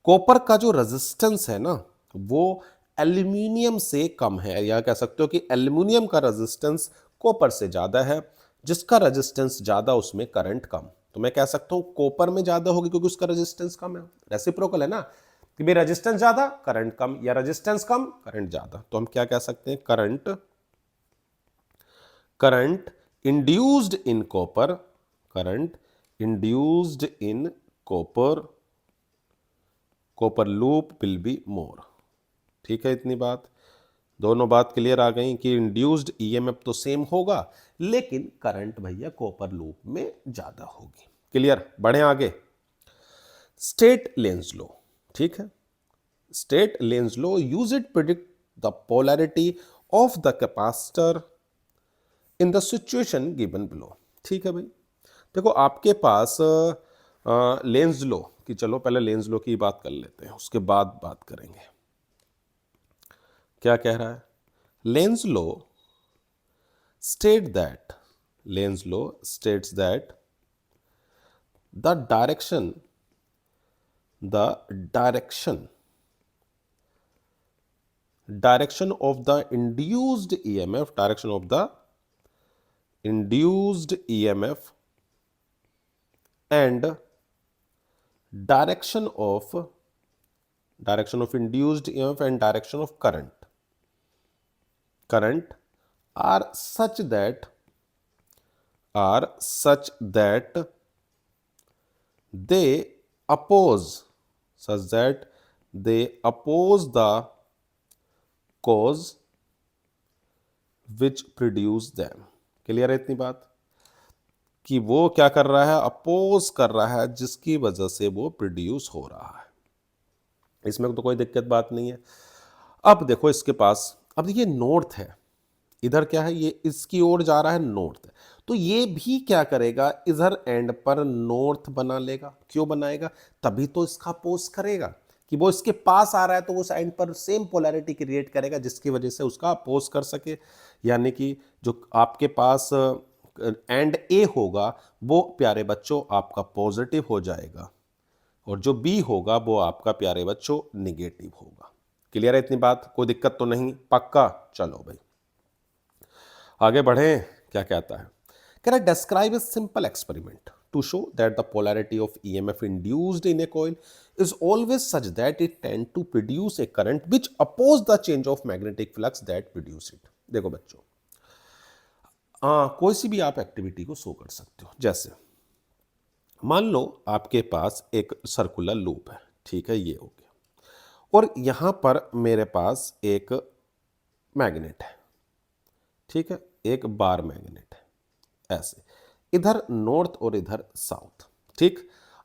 कॉपर का जो रेजिस्टेंस है ना वो एल्यूमिनियम से कम है, या कह सकते हो कि एल्यूमिनियम का रेजिस्टेंस कॉपर से ज्यादा है। जिसका रेजिस्टेंस ज्यादा उसमें करंट कम। तो मैं कह सकता हूं कॉपर में ज्यादा होगी क्योंकि उसका रेजिस्टेंस कम है। रेसिप्रोकल है ना कि भाई रेजिस्टेंस ज्यादा करंट कम, या रेजिस्टेंस कम करंट ज्यादा। तो हम क्या कह सकते हैं? Current induced in copper, current induced in copper, copper loop will be more. ठीक है, इतनी बात, दोनों बात क्लियर आ गई कि इंड्यूस्ड ईएमएफ तो सेम होगा लेकिन करंट भैया कॉपर लूप में ज्यादा होगी। क्लियर? बढ़े आगे। स्टेट लेंज लॉ, ठीक है। State Lenz law use it predict the polarity of the capacitor in the situation given below. ठीक है भाई, देखो आपके पास लेंज लॉ की, चलो पहले लेंज लॉ की बात कर लेते हैं, उसके बाद बात करेंगे। क्या कह रहा है? Lenz law state that, Lenz law states that the direction, the direction of the induced EMF, direction of the induced EMF and direction of induced EMF and direction of current are such that they oppose the cause which produce them। Clear है इतनी बात कि वो क्या कर रहा है? Oppose कर रहा है जिसकी वजह से वो प्रोड्यूस हो रहा है। इसमें तो कोई दिक्कत बात नहीं है। अब देखो इसके पास, अब ये नॉर्थ है, इधर क्या है? ये इसकी ओर जा रहा है नॉर्थ, तो ये भी क्या करेगा? इधर एंड पर नॉर्थ बना लेगा। क्यों बनाएगा? तभी तो इसका अपोज करेगा कि वो इसके पास आ रहा है तो उस एंड पर सेम पोलैरिटी क्रिएट करेगा जिसकी वजह से उसका अपोज कर सके। यानी कि जो आपके पास एंड ए होगा वो प्यारे बच्चों आपका पॉजिटिव हो जाएगा, और जो बी होगा वो आपका प्यारे बच्चों निगेटिव होगा। क्लियर है इतनी बात? कोई दिक्कत तो नहीं? पक्का? चलो भाई आगे बढ़े। क्या कहता है? कह रहा है describe a simple experiment to show that the polarity of EMF induced in a coil is always such that it tend to produce a current which oppose the change of magnetic flux that produce it। देखो बच्चों, कोई सी भी आप activity को show कर सकते हो। जैसे मान लो आपके पास एक सर्कुलर लूप है, ठीक है, ये हो गया, और यहां पर मेरे पास एक मैग्नेट है, ठीक है, एक बार मैग्नेट है, ऐसे इधर नॉर्थ और इधर साउथ। ठीक,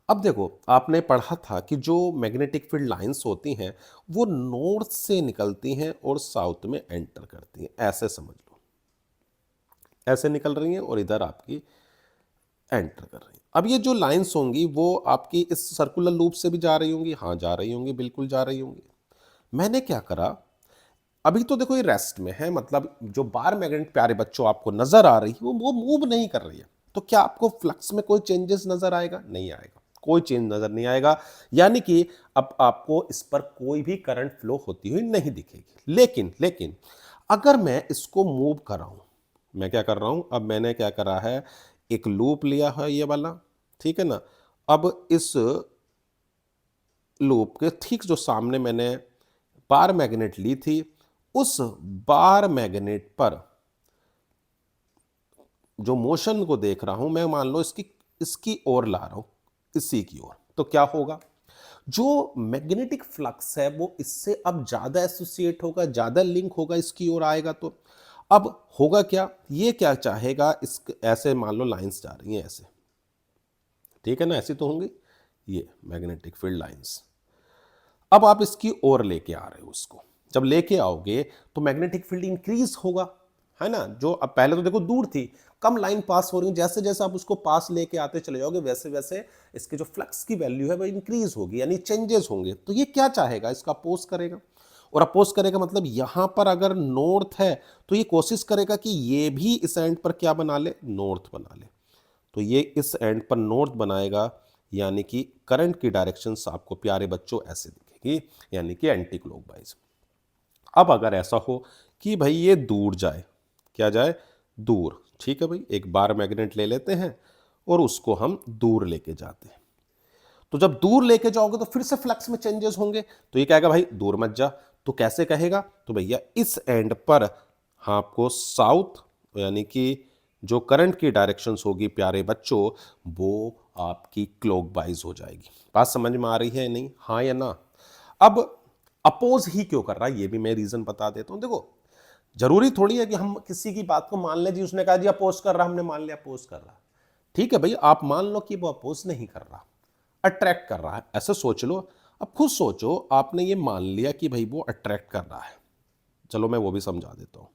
अब देखो आपने पढ़ा था कि जो मैग्नेटिक फील्ड लाइंस होती हैं वो नॉर्थ से निकलती हैं और साउथ में एंटर करती हैं, ऐसे समझ लो, ऐसे निकल रही हैं और इधर आपकी एंटर कर रही हैं। अब ये जो लाइंस होंगी वो आपकी इस सर्कुलर लूप से भी जा रही होंगी, हाँ जा रही होंगी, बिल्कुल जा रही होंगी। मैंने क्या करा, अभी तो देखो ये रेस्ट में है, मतलब जो बार मैग्नेट प्यारे बच्चों आपको नजर आ रही है वो मूव नहीं कर रही है, तो क्या आपको फ्लक्स में कोई चेंजेस नजर आएगा? नहीं आएगा। कोई चेंज नजर नहीं आएगा, यानी कि अब आपको इस पर कोई भी करंट फ्लो होती हुई नहीं दिखेगी। लेकिन लेकिन अगर मैं इसको मूव कर रहा हूं, मैं क्या कर रहा हूं, अब मैंने क्या करा है, एक लूप लिया है ये वाला, ठीक है ना। अब इस लूप के ठीक जो सामने मैंने बार मैग्नेट ली थी, उस बार मैग्नेट पर जो मोशन को देख रहा हूं मैं, मान लो इसकी इसकी ओर ला रहा हूं, इसी की ओर, तो क्या होगा, जो मैग्नेटिक फ्लक्स है वो इससे अब ज्यादा एसोसिएट होगा, ज्यादा लिंक होगा, इसकी ओर आएगा। तो अब होगा क्या, ये क्या चाहेगा, इस ऐसे मान लो लाइंस जा रही हैं ऐसे, ठीक है ना, ऐसी तो होंगी ये मैग्नेटिक फील्ड लाइंस। अब आप इसकी ओर लेके आ रहे हो उसको, जब लेके आओगे तो मैग्नेटिक फील्ड इंक्रीज होगा, है ना। जो अब पहले तो देखो दूर थी, कम लाइन पास हो रही है, जैसे जैसे आप उसको पास लेके आते चले जाओगे वैसे वैसे इसके जो फ्लक्स की वैल्यू है वो इंक्रीज होगी, यानी चेंजेस होंगे। तो ये क्या चाहेगा, इसका अपोज करेगा, और अपोज करेगा मतलब यहां पर अगर नॉर्थ है तो ये कोशिश करेगा कि ये भी इस एंड पर क्या बना ले, नॉर्थ बना ले। तो ये इस एंड पर नॉर्थ बनाएगा, यानी कि करंट की डायरेक्शन आपको प्यारे बच्चों ऐसे दिखेगी, यानी कि एंटी क्लॉकवाइज। अब अगर ऐसा हो कि भाई ये दूर जाए, क्या जाए, दूर, ठीक है भाई, एक बार मैग्नेट ले लेते हैं और उसको हम दूर लेके जाते हैं। तो जब दूर लेके जाओगे तो फिर से फ्लक्स में चेंजेस होंगे, तो ये कहेगा भाई दूर मत जा। तो कैसे कहेगा, तो भैया इस एंड पर हाँ आपको साउथ, यानी कि जो करंट की डायरेक्शंस होगी प्यारे बच्चों, वो आपकी क्लॉकवाइज हो जाएगी। बात समझ में आ रही है नहीं, हाँ या ना। अब अपोज ही क्यों कर रहा है, ये भी मैं रीजन बता देता हूं। देखो जरूरी थोड़ी है कि हम किसी की बात को मान लें, जी उसने कहा जी अपोज कर रहा, हमने मान लिया अपोज कर रहा, ठीक है भाई, आप मान लो कि वो अपोज नहीं कर रहा, अट्रैक्ट कर रहा है, ऐसे सोच लो। अब खुद सोचो, आपने ये मान लिया कि भाई वो अट्रैक्ट कर रहा है, चलो मैं वो भी समझा देता हूं।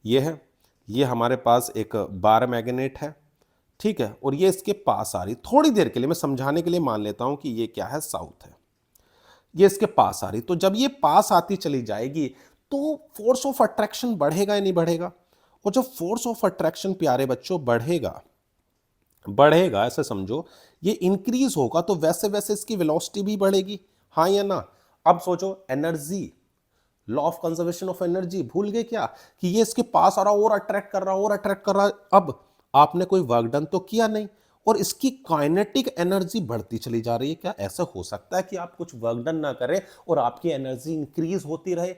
ये है, ये हमारे पास एक बार मैग्नेट है, ठीक है, और ये इसके पास आ रही, थोड़ी देर के लिए मैं समझाने के लिए मान लेता हूं कि ये क्या है, साउथ है, ये इसके पास आ रही। तो जब ये पास आती चली जाएगी तो फोर्स ऑफ अट्रैक्शन बढ़ेगा या नहीं बढ़ेगा, और जब फोर्स ऑफ अट्रैक्शन प्यारे बच्चों बढ़ेगा, बढ़ेगा ऐसे समझो, ये इंक्रीज होगा, तो वैसे वैसे इसकी वेलोसिटी भी बढ़ेगी, हाँ या ना। अब सोचो energy, law of conservation of energy भूल गए क्या, कि ये इसके पास आ रहा और अट्रैक्ट कर रहा और अट्रैक्ट कर रहा। अब आपने कोई वर्क डन तो किया नहीं, और इसकी काइनेटिक एनर्जी बढ़ती चली जा रही है। क्या ऐसा हो सकता है कि आप कुछ वर्क डन ना करें और आपकी एनर्जी इंक्रीज होती रहे,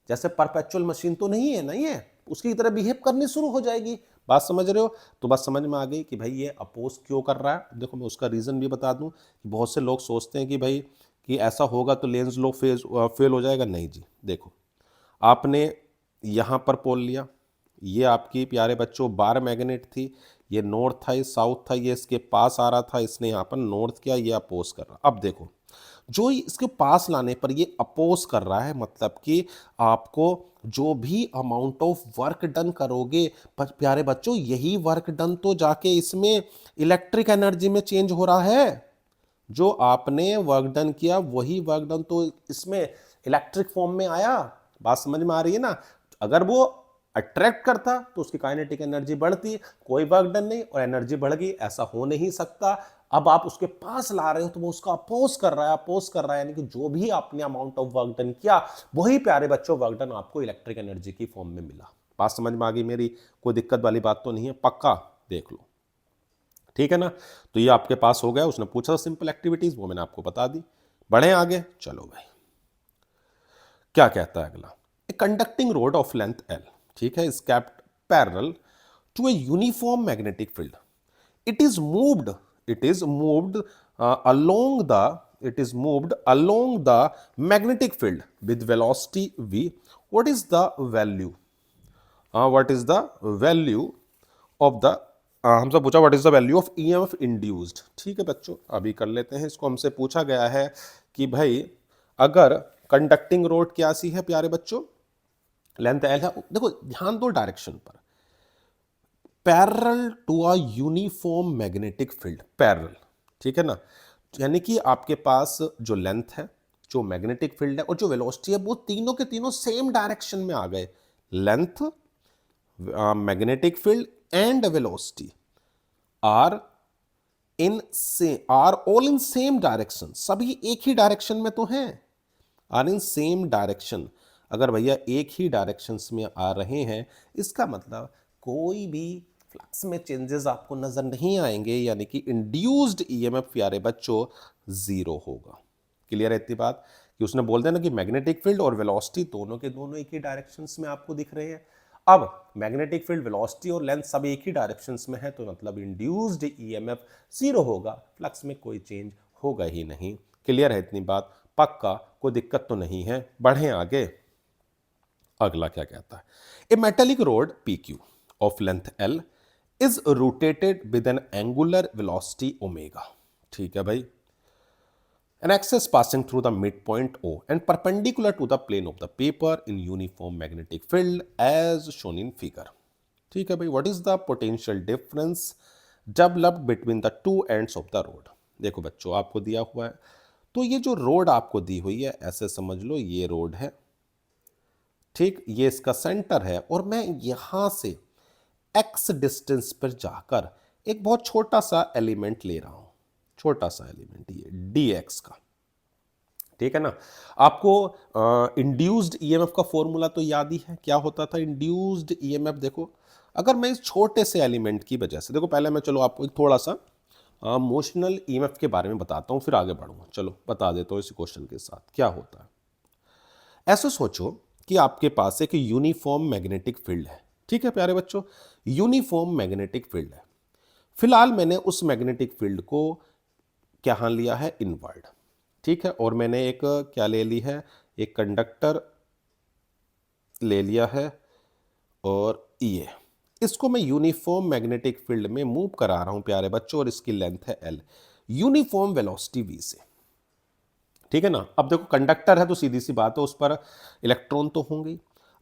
जैसे परपेचुअल मशीन तो नहीं है, नहीं है, उसकी तरह बिहेव करनी शुरू हो जाएगी। बात समझ रहे हो, तो बात समझ में आ गई कि भाई ये अपोज क्यों कर रहा है। देखो मैं उसका रीजन भी बता दूं कि बहुत से लोग सोचते हैं कि भाई कि ऐसा होगा तो लेंस लॉ फेल हो जाएगा, नहीं जी। देखो आपने यहां पर पोल लिया, ये आपकी प्यारे बच्चों बार मैग्नेट थी, ये नॉर्थ था, ये साउथ था, ये इसके पास आ रहा था, इसने यहां पर नॉर्थ किया, ये अपोज कर रहा। अब देखो जो इसके पास लाने पर ये अपोज कर रहा है, मतलब कि आपको जो भी अमाउंट ऑफ वर्क डन करोगे, पर प्यारे बच्चों यही वर्क डन तो जाके इसमें इलेक्ट्रिक एनर्जी में चेंज हो रहा है। जो आपने वर्क डन किया वही वर्क डन तो इसमें इलेक्ट्रिक फॉर्म में आया। बात समझ में आ रही है ना। अगर वो अट्रैक्ट करता तो उसकी काइनेटिक एनर्जी बढ़ती, कोई वर्क डन नहीं और एनर्जी बढ़ गई, ऐसा हो नहीं सकता। अब आप उसके पास ला रहे हो तो वो उसका अपोज कर रहा है, अपोज कर रहा है, यानी कि जो भी आपने अमाउंट ऑफ वर्क डन किया वही प्यारे बच्चों वर्क डन आपको इलेक्ट्रिक एनर्जी की फॉर्म में मिला। बात समझ में आ गई मेरी, कोई दिक्कत वाली बात तो नहीं है, पक्का देख लो, ठीक है ना। तो ये आपके पास हो गया, उसने पूछा सिंपल एक्टिविटीज, वो मैंने आपको बता दी। बढ़े आगे, चलो भाई क्या कहता है अगला। A conducting rod of length L, ठीक है, is kept parallel to a uniform magnetic field, it is moved it is moved along the it is moved along the magnetic field with velocity v. What is the value what is the value of the हमसे पूछा what is the value of EMF induced. ठीक है बच्चों, अभी कर लेते हैं इसको। हमसे पूछा गया है कि भाई अगर कंडक्टिंग रोड क्या सी है प्यारे बच्चों, लेंथ एल है, देखो ध्यान दो डायरेक्शन पर, parallel to a uniform magnetic field, parallel, ठीक है ना, यानी कि आपके पास जो लेंथ है, जो मैग्नेटिक फील्ड है और जो वेलोसिटी है, वो तीनों के तीनों सेम डायरेक्शन में आ गए। Length, magnetic field and velocity are in से are all in same direction, सभी एक ही डायरेक्शन में तो हैं, आर इन सेम डायरेक्शन। अगर भैया एक ही डायरेक्शंस में आ रहे हैं, इसका मतलब कोई भी फ्लक्स में चेंजेस आपको नजर नहीं आएंगे, यानी कि इंड्यूस्ड ईएमएफ प्यारे बच्चों जीरो होगा। क्लियर है इतनी बात कि उसने बोल दिया ना कि मैग्नेटिक फील्ड और वेलोसिटी दोनों के दोनों एक ही डायरेक्शंस में आपको दिख रहे हैं। अब मैग्नेटिक फील्ड, वेलोसिटी और लेंथ सब एक ही डायरेक्शंस में है, तो मतलब इंड्यूस्ड ईएमएफ जीरो होगा, फ्लक्स में कोई चेंज होगा ही नहीं। क्लियर है इतनी बात, पक्का, कोई दिक्कत तो नहीं है। बढ़ें आगे, अगला क्या कहता है, a metallic rod P Q of length L is rotated with an angular velocity omega. ठीक है भाई, an axis passing through the midpoint O and perpendicular to the plane of the paper in uniform magnetic field as shown in figure। ठीक है भाई, what is the potential difference developed between the two ends of the road। देखो बच्चों, आपको दिया हुआ है, तो ये जो रोड आपको दी हुई है, ऐसे समझ लो ये रोड है, ठीक, ये इसका सेंटर है, और मैं यहां से x डिस्टेंस पर जाकर एक बहुत छोटा सा एलिमेंट ले रहा हूं, छोटा सा एलिमेंट ये dx का। ठीक है ना, आपको इंड्यूस्ड ईएमएफ का फॉर्मूला तो याद ही है, क्या होता था इंड्यूस्ड ईएमएफ। देखो, अगर मैं इस छोटे से एलिमेंट की वजह से, देखो पहले मैं चलो आपको एक थोड़ा सा मोशनल ईएमएफ के बारे में बताता हूं, फिर आगे बढ़ूंगा। चलो बता देता हूं इस क्वेश्चन के साथ क्या होता है। ऐसे सोचो कि आपके पास एक यूनिफॉर्म मैग्नेटिक फील्ड है। ठीक है प्यारे बच्चों, यूनिफॉर्म मैग्नेटिक फील्ड है। फिलहाल मैंने उस मैग्नेटिक फील्ड को क्या लिया है, इनवर्ड। ठीक है, और मैंने एक क्या ले ली है, एक कंडक्टर ले लिया है, और ये इसको मैं यूनिफॉर्म मैग्नेटिक फील्ड में मूव करा रहा हूं प्यारे बच्चों, और इसकी लेंथ है एल, यूनिफॉर्म वेलोसिटी वी से। ठीक है ना, अब देखो कंडक्टर है तो सीधी सी बात है उस पर इलेक्ट्रॉन तो होंगे।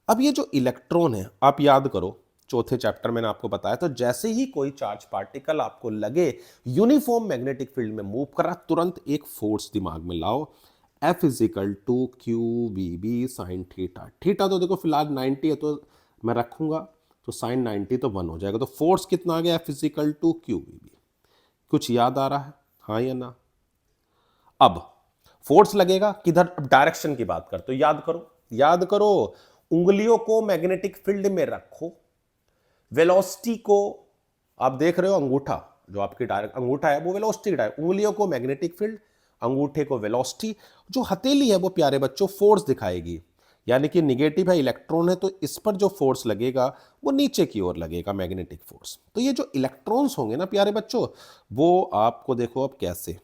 अब ये जो इलेक्ट्रॉन है, आप याद करो चौथे चैप्टर मैंने आपको बताया, तो जैसे ही कोई चार्ज पार्टिकल आपको लगे यूनिफॉर्म मैग्नेटिक फील्ड में मूव कर रहा, तुरंत एक फोर्स दिमाग में लाओ, F equal to q v B sine theta. Theta तो देखो फिलहाल 90 है तो मैं रखूंगा, तो साइन 90 तो 1 हो जाएगा, तो फोर्स कितना आ गया, F equal to q v B. कुछ याद आ रहा है, हाँ या ना। अब फोर्स लगेगा किधर, डायरेक्शन की बात करते हो, याद करो, याद करो, उंगलियों को मैग्नेटिक फील्ड में रखो, वेलोसिटी को आप देख रहे हो, अंगूठा जो आपकी डायरेक्ट अंगूठा है वो वेलोसिटी का, उंगलियों को मैग्नेटिक फील्ड, अंगूठे को वेलोसिटी, जो हथेली है वो प्यारे बच्चों फोर्स दिखाएगी, यानी कि निगेटिव है, इलेक्ट्रॉन है, तो इस पर जो फोर्स लगेगा वो नीचे की ओर लगेगा, मैग्नेटिक फोर्स। तो ये जो इलेक्ट्रॉन्स होंगे ना प्यारे बच्चों, वो आपको देखो अब कैसे,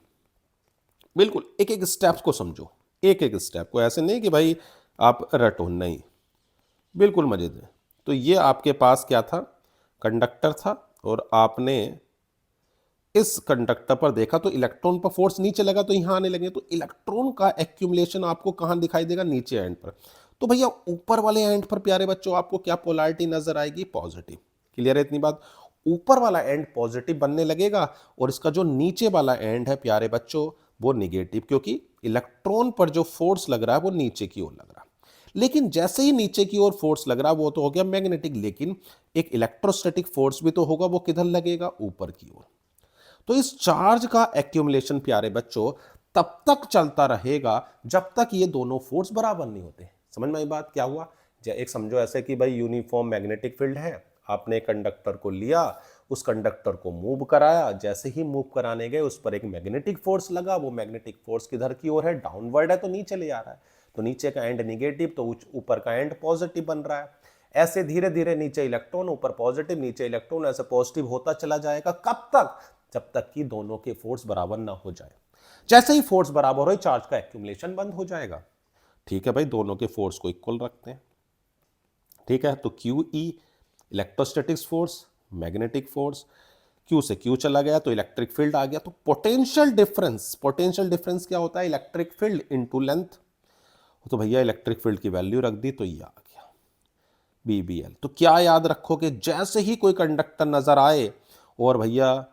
बिल्कुल एक एक स्टेप्स को समझो, एक एक स्टेप को, ऐसे नहीं कि भाई आप रटो, नहीं, बिल्कुल मजेदार। तो ये आपके पास क्या था, कंडक्टर था, और आपने इस कंडक्टर पर देखा तो इलेक्ट्रॉन पर फोर्स नीचे लगा तो यहां आने लगे, तो इलेक्ट्रॉन का एक्यूमुलेशन आपको कहां दिखाई देगा, नीचे एंड पर। तो भैया ऊपर वाले एंड पर प्यारे बच्चों आपको क्या पोलैरिटी नजर आएगी, पॉजिटिव। क्लियर है इतनी बात, ऊपर वाला एंड पॉजिटिव बनने लगेगा, और इसका जो नीचे वाला एंड है प्यारे बच्चों वो निगेटिव, क्योंकि इलेक्ट्रॉन पर जो फोर्स लग रहा है वो नीचे की ओर लग रहा है। लेकिन जैसे ही नीचे की ओर फोर्स लग रहा है वो तो हो गया मैग्नेटिक, लेकिन एक इलेक्ट्रोस्टैटिक फोर्स भी तो होगा, वो किधर लगेगा, ऊपर की ओर। तो इस चार्ज का एक्यूमुलेशन प्यारे बच्चों तब तक चलता रहेगा जब तक ये दोनों फोर्स बराबर नहीं होते। समझ में आई बात, क्या हुआ, एक समझो ऐसे कि भाई यूनिफॉर्म मैग्नेटिक फील्ड है, आपने कंडक्टर को लिया, उस कंडक्टर को मूव कराया, जैसे ही मूव कराने गए उस पर एक मैग्नेटिक फोर्स लगा, वो मैग्नेटिक फोर्स किधर की ओर है, डाउनवर्ड है, तो नीचे ले आ रहा है, तो नीचे का एंड निगेटिव, तो ऊपर का एंड पॉजिटिव बन रहा है। ऐसे धीरे धीरे नीचे इलेक्ट्रॉन, ऊपर पॉजिटिव, नीचे इलेक्ट्रॉन, ऐसे पॉजिटिव होता चला जाएगा, कब तक, जब तक कि दोनों के फोर्स बराबर ना हो जाए। जैसे ही फोर्स बराबर हो, चार्ज का एक्यूमुलेशन बंद हो जाएगा। ठीक है भाई, दोनों के फोर्स को इक्वल रखते हैं। ठीक है, तो Q E electrostatics force, magnetic force, Q से क्यू चला गया तो इलेक्ट्रिक फील्ड आ गया। तो पोटेंशियल डिफरेंस, पोटेंशियल डिफरेंस क्या होता है, इलेक्ट्रिक फील्ड इनटू लेंथ। तो भैया इलेक्ट्रिक फील्ड की वैल्यू रख दी तो ये आ गया BBL। तो क्या याद रखो कि जैसे ही कोई कंडक्टर नजर आए और भैया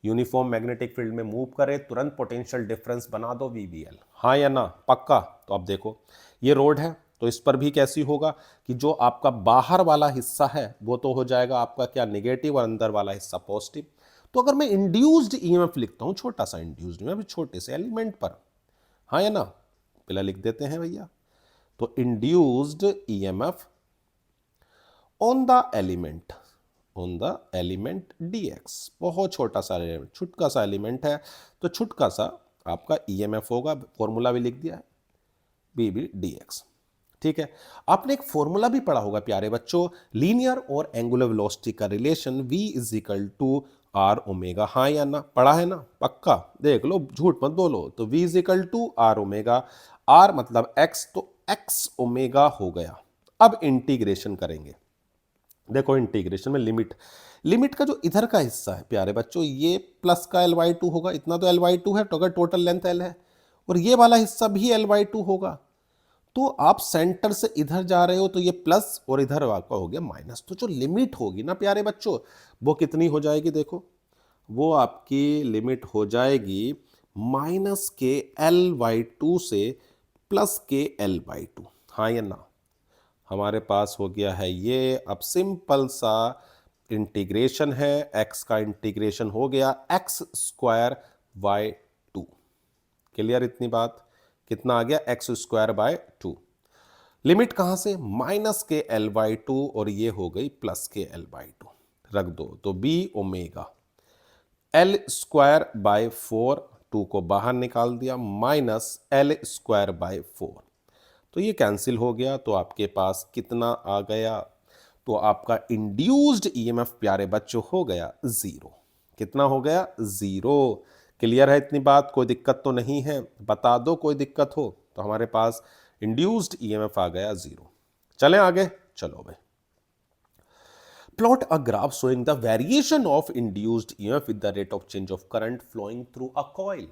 यूनिफॉर्म मैग्नेटिक फील्ड में मूव करे, तुरंत पोटेंशियल डिफरेंस बना दो VBL, हाँ या ना, पक्का। तो अब देखो ये रोड है, तो इस पर भी कैसी होगा कि जो आपका बाहर वाला हिस्सा है वो तो हो जाएगा आपका क्या, निगेटिव, और अंदर वाला हिस्सा पॉजिटिव। तो अगर मैं इंड्यूस्ड ईएमएफ लिखता हूं, छोटा सा इंड्यूस्ड ईएमएफ छोटे से एलिमेंट पर, हाँ या ना, पहला लिख देते हैं भैया। तो induced EMF on the element, on the element dx, बहुत छोटा सा एलिमेंट, छुटका सा एलिमेंट है, तो छुटका सा आपका ईएमएफ होगा, फॉर्मूला भी लिख दिया है, bb dx। ठीक है, आपने एक फॉर्मूला भी पढ़ा होगा प्यारे बच्चों, लीनियर और एंगुलर वेलोसिटी का relation v is equal to r omega, हाँ या ना, पढ़ा है ना, पक्का देख लो, झूठ मत बोलो। तो v is equal to r omega, r मतलब x, तो x ओमेगा हो गया। अब इंटीग्रेशन करेंगे, देखो इंटीग्रेशन में लिमिट, लिमिट का जो इधर का हिस्सा है प्यारे बच्चों, ये प्लस का L/2 होगा, इतना तो L/2 है, तो अगर टोटल लेंथ L है, और ये वाला हिस्सा भी L/2 होगा, तो आप सेंटर से इधर जा रहे हो तो ये प्लस और इधर आपका हो गया माइनस। तो जो लिमिट होगी ना प्यारे बच्चों, वो कितनी हो जाएगी, देखो वो आपकी लिमिट हो जाएगी माइनस के L/2 से प्लस के L/2, हाँ या ना। हमारे पास हो गया है ये, अब सिंपल सा इंटीग्रेशन है, x का इंटीग्रेशन हो गया x²/2। क्लियर इतनी बात, कितना आ गया x²/2। लिमिट कहां से, माइनस के L/2 और ये हो गई प्लस के L/2, रख दो, तो b ओमेगा L²/4, 2 को बाहर निकाल दिया, माइनस L²/4, तो ये कैंसिल हो गया, तो आपके पास कितना आ गया, तो आपका इंड्यूस्ड ईएमएफ प्यारे बच्चों हो गया 0। कितना हो गया, 0। क्लियर है इतनी बात, कोई दिक्कत तो नहीं है, बता दो कोई दिक्कत हो। तो हमारे पास इंड्यूस्ड ईएमएफ आ गया 0। चलें आगे, चलो भाई। Plot a graph showing the variation of induced EMF with the rate of change of current flowing through a coil.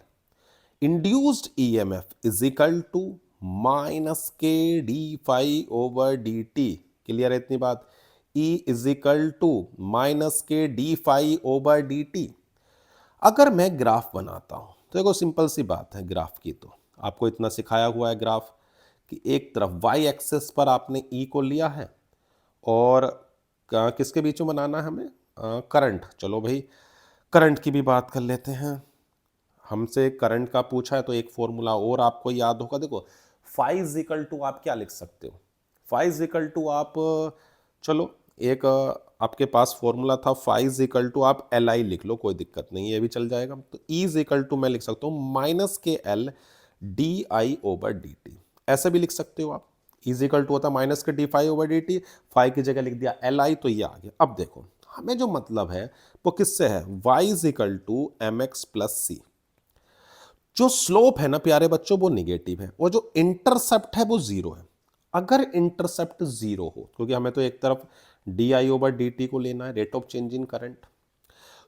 Induced EMF is equal to minus K D phi over D T. Clear है इतनी बात, E is equal to minus K D phi over D T. अगर मैं graph बनाता हूं, तो देखो simple सी बात है ग्राफ की, तो आपको इतना सिखाया हुआ है ग्राफ कि एक तरफ वाई एक्सेस पर आपने E को लिया है, और किसके बीच में बनाना है हमें, करंट। चलो भाई करंट की भी बात कर लेते हैं, हमसे करंट का पूछा है तो एक फॉर्मूला और आपको याद होगा, देखो फाई इज इक्वल टू आप क्या लिख सकते हो, फाई इज इक्वल टू आप, चलो एक आपके पास फॉर्मूला था, फाई इज इक्वल टू आप एल आई लिख लो, कोई दिक्कत नहीं है, ये भी चल जाएगा। तो ई इज इक्वल टू मैं लिख सकता हूँ minus K L d I over D t, ऐसे भी लिख सकते हो आप। इज इक्वल टू होता minus K D phi over D t, phi की जगह लिख दिया एल आई, तो ये आ गया। अब देखो हमें जो मतलब है वो किससे है, Y is equal to M X plus C. जो स्लोप है ना प्यारे बच्चों वो निगेटिव है, और जो इंटरसेप्ट है वो जीरो है। अगर इंटरसेप्ट जीरो हो, क्योंकि हमें तो एक तरफ D I over D T को लेना है, rate of change in current,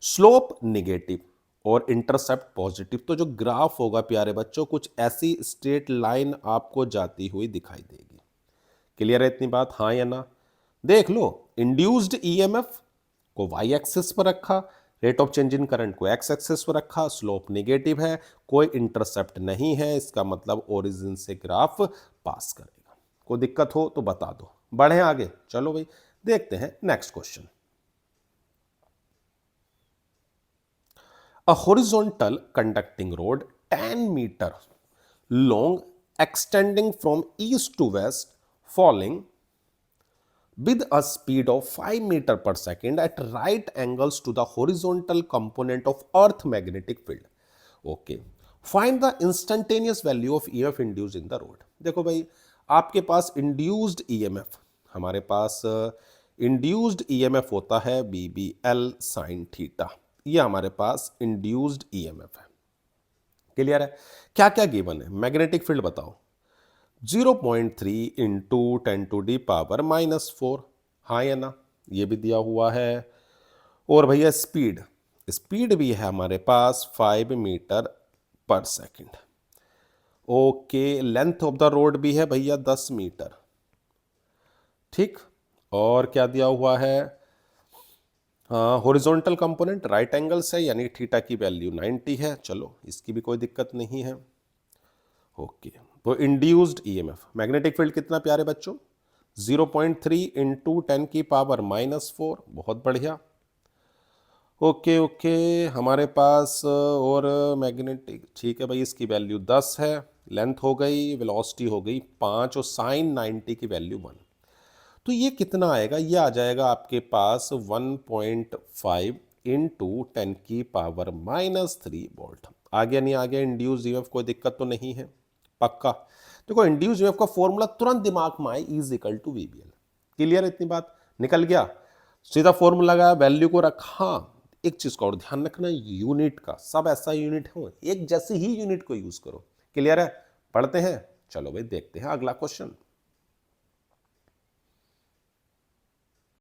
slope negative और इंटरसेप्ट पॉजिटिव, तो जो ग्राफ होगा प्यारे बच्चों कुछ ऐसी स्ट्रेट लाइन आपको जाती हुई दिखाई देगी। क्लियर है इतनी बात, हाँ या ना। देख लो इंड्यूस्ड ईएमएफ को वाई एक्सिस पर रखा, rate of change in current को एक्स एक्सिस पर रखा, स्लोप नेगेटिव है, कोई इंटरसेप्ट नहीं है, इसका मतलब ओरिजिन से ग्राफ पास करेगा। कोई दिक्कत हो तो बता दो, बढ़े आगे, चलो भाई देखते हैं next question. A horizontal conducting rod 10 meter long extending from east to west falling with a speed of 5 meter per second at right angles to the horizontal component of earth magnetic field. Okay. Find the instantaneous value of EMF induced in the rod. देखो भाई आपके पास induced EMF, हमारे पास induced EMF होता है BBL sin theta, ये हमारे पास induced EMF है। Clear है, क्या क्या गिवन है, मैग्नेटिक फील्ड बताओ, 0.3 इंटू 10⁻⁻⁴, हाँ या ना, ये भी दिया हुआ है। और भैया स्पीड, स्पीड भी है हमारे पास 5 मीटर पर second. Okay, length of the road भी है भैया 10 मीटर, ठीक। और क्या दिया हुआ है, हॉरिजॉन्टल कंपोनेंट राइट एंगल से, यानी थीटा की वैल्यू 90 है, चलो इसकी भी कोई दिक्कत नहीं है। ओके, तो इंड्यूस्ड ईएमएफ मैग्नेटिक फील्ड कितना प्यारे बच्चों, 0.3 इंटू 10⁻⁻⁴, बहुत बढ़िया। ओके ओके, हमारे पास और मैग्नेटिक, ठीक है भाई, इसकी वैल्यू 10 है, लेंथ हो गई, वेलोसिटी हो गई 5 और साइन 90 की वैल्यू 1। तो ये कितना आएगा, ये आ जाएगा आपके पास 1.5 इंटू 10⁻³ वोल्ट। आ गया नहीं आ गया इंड्यूस ईएमएफ, कोई दिक्कत तो नहीं है? पक्का। देखो इंड्यूस ईएमएफ का फॉर्मूला तुरंत दिमाग में आए, is equal to VBL. Clear, इतनी बात निकल गया। सीधा फॉर्मूला लगाया, वैल्यू को रखा। एक चीज का और ध्यान रखना, यूनिट का, सब ऐसा यूनिट हो, एक जैसी ही यूनिट को यूज करो। क्लियर है? पढ़ते हैं, चलो भाई देखते हैं अगला क्वेश्चन।